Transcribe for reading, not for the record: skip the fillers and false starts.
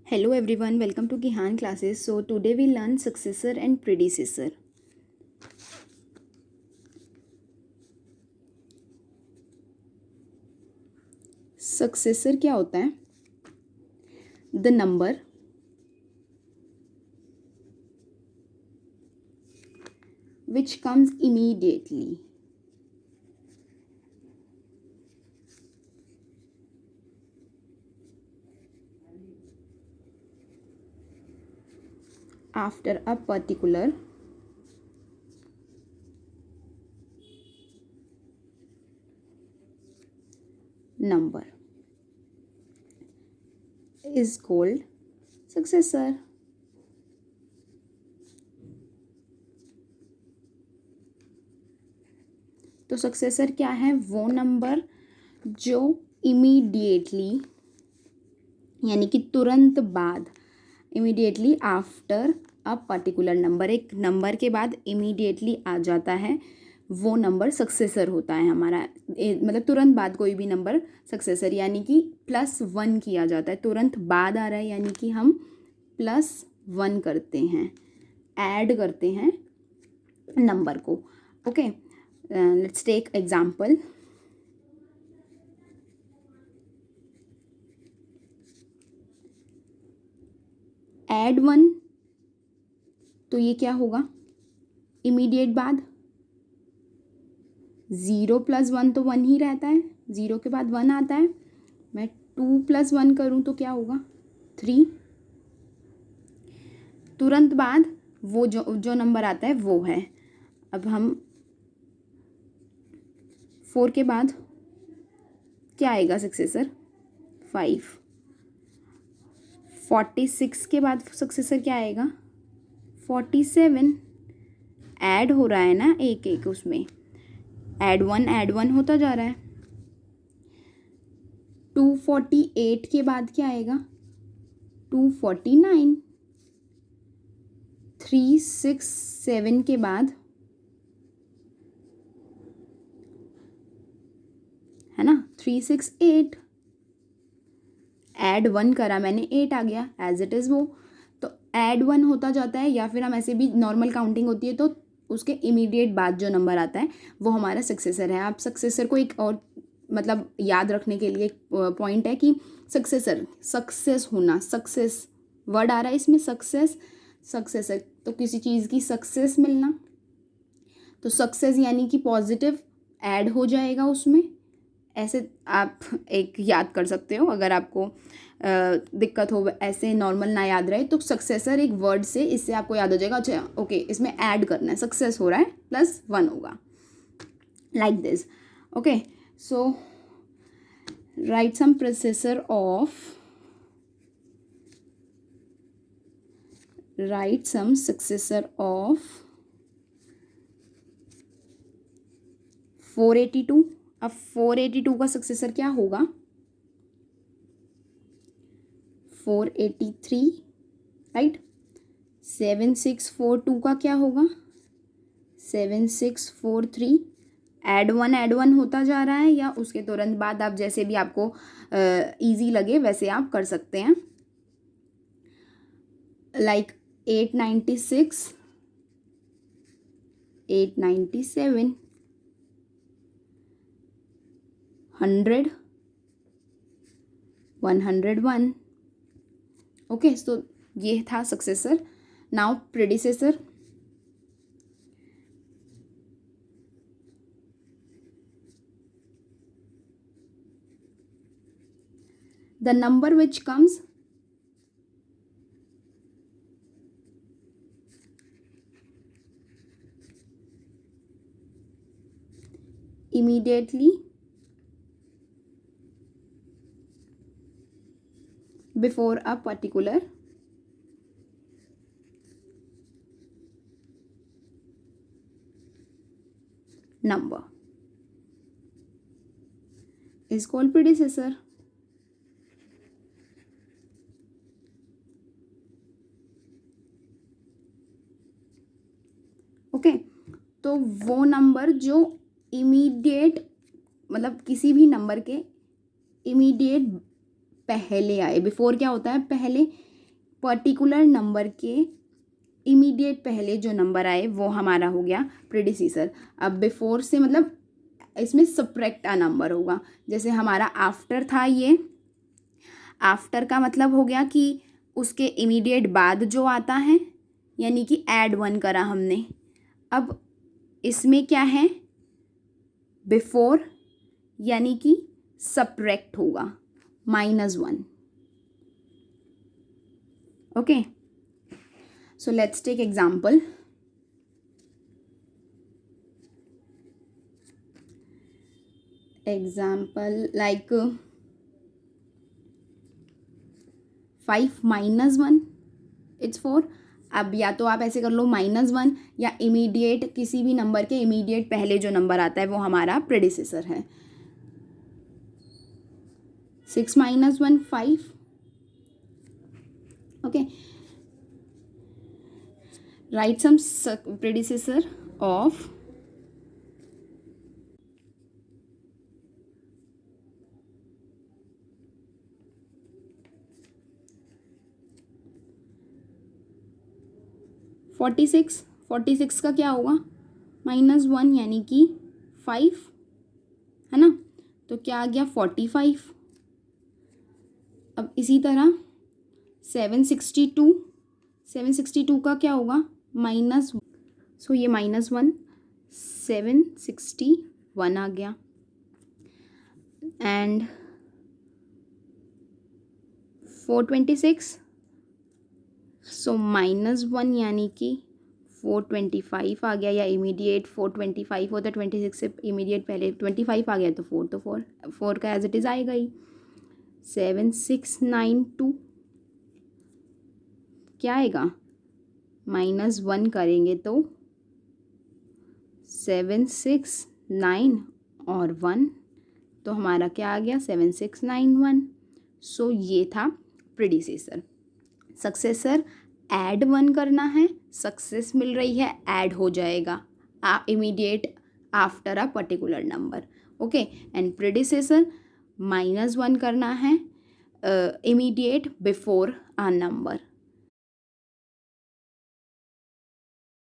Hello everyone, welcome to Gihan classes. So today we learn successor and predecessor. Successor क्या होता है? The number which comes immediately after a particular number is called successor. तो successor क्या है? वो number जो immediately यानी कि तुरंत बाद, immediately after a particular number, एक नंबर के बाद इमीडिएटली आ जाता है, वो नंबर सक्सेसर होता है हमारा। मतलब तुरंत बाद कोई भी नंबर सक्सेसर, यानी कि +1 किया जाता है। तुरंत बाद आ रहा है यानी कि हम +1 करते हैं, ऐड करते हैं नंबर को। Okay, let's take example. Add 1, तो ये क्या होगा? इमीडिएट बाद 0 + 1 तो 1 ही रहता है, 0 के बाद 1 आता है। मैं 2 + 1 करूँ तो क्या होगा? 3। तुरंत बाद वो जो नंबर आता है वो है। अब हम 4 के बाद क्या आएगा सक्सेसर? 5। 46 के बाद सक्सेसर क्या आएगा? 47। ऐड हो रहा है ना एक एक, उसमें ऐड वन होता जा रहा है। 248 के बाद क्या आएगा? 249। 367 के बाद है ना 368। ऐड 1 करा मैंने, 8 आ गया एज इट इज़ वो। तो ऐड 1 होता जाता है, या फिर हम ऐसे भी नॉर्मल काउंटिंग होती है तो उसके इमीडिएट बाद जो नंबर आता है वो हमारा सक्सेसर है। आप सक्सेसर को एक और मतलब याद रखने के लिए एक पॉइंट है कि सक्सेसर, सक्सेस होना, सक्सेस वर्ड आ रहा है इसमें, सक्सेस, सक्सेसर, तो किसी चीज़ की सक्सेस मिलना। तो सक्सेस यानी कि पॉजिटिव ऐड हो जाएगा उसमें। ऐसे आप एक याद कर सकते हो। अगर आपको दिक्कत हो, ऐसे नॉर्मल ना याद रहे, तो सक्सेसर एक वर्ड से, इससे आपको याद हो जाएगा, अच्छा ओके इसमें ऐड करना है, सक्सेस हो रहा है, +1 होगा, like this. Okay, so write some processor of, write some successor of 482। अब 482 का सक्सेसर क्या होगा? 483, राइट। 7642 का क्या होगा? 7643। ऐड वन होता जा रहा है, या उसके तुरंत बाद, आप जैसे भी आपको इजी लगे वैसे आप कर सकते हैं। लाइक 896, 897, 100, 101। ओके, सो ये था successor. Now predecessor. The number which comes immediately before a particular number is called predecessor. Okay, तो वो नंबर जो इमीडिएट, मतलब किसी भी नंबर के इमीडिएट पहले आए। बिफोर क्या होता है? पहले। पर्टिकुलर नंबर के इमीडिएट पहले जो नंबर आए वो हमारा हो गया प्रेडिसीसर। अब बिफोर से मतलब इसमें सब्ट्रैक्ट अ नंबर होगा। जैसे हमारा आफ्टर था, ये आफ्टर का मतलब हो गया कि उसके इमीडिएट बाद जो आता है, यानी कि ऐड 1 करा हमने। अब इसमें क्या है, बिफोर यानी कि सब्ट्रैक्ट होगा -1। Okay, so let's take example. Example like 5 - 1 it's 4। अब या तो आप ऐसे कर लो -1, या इमीडिएट किसी भी नंबर के इमीडिएट पहले जो नंबर आता है वो हमारा प्रेडिसेसर है। 6 - 1 5। Okay, write some predecessor of 46। 46 का क्या होगा, -1 यानी कि 5, है ना। तो क्या आ गया 45। अब इसी तरह 762। 762 का क्या होगा, माइनस, सो ये -1, 761 आ गया। एंड 426, सो -1 यानी कि 425 आ गया, या इमीडिएट 425 होता है 26 से इमीडिएट पहले 25 आ गया, तो 4 का एज इट इज़ आएगा ही। 7692 क्या आएगा, -1 करेंगे तो 769 और 1, तो हमारा क्या आ गया 7691। सो ये था प्रेडिसेसर। सक्सेसर ऐड 1 करना है, सक्सेस मिल रही है, ऐड हो जाएगा immediate after a particular number. Okay, and predecessor -1 करना है इमीडिएट बिफोर अ नंबर।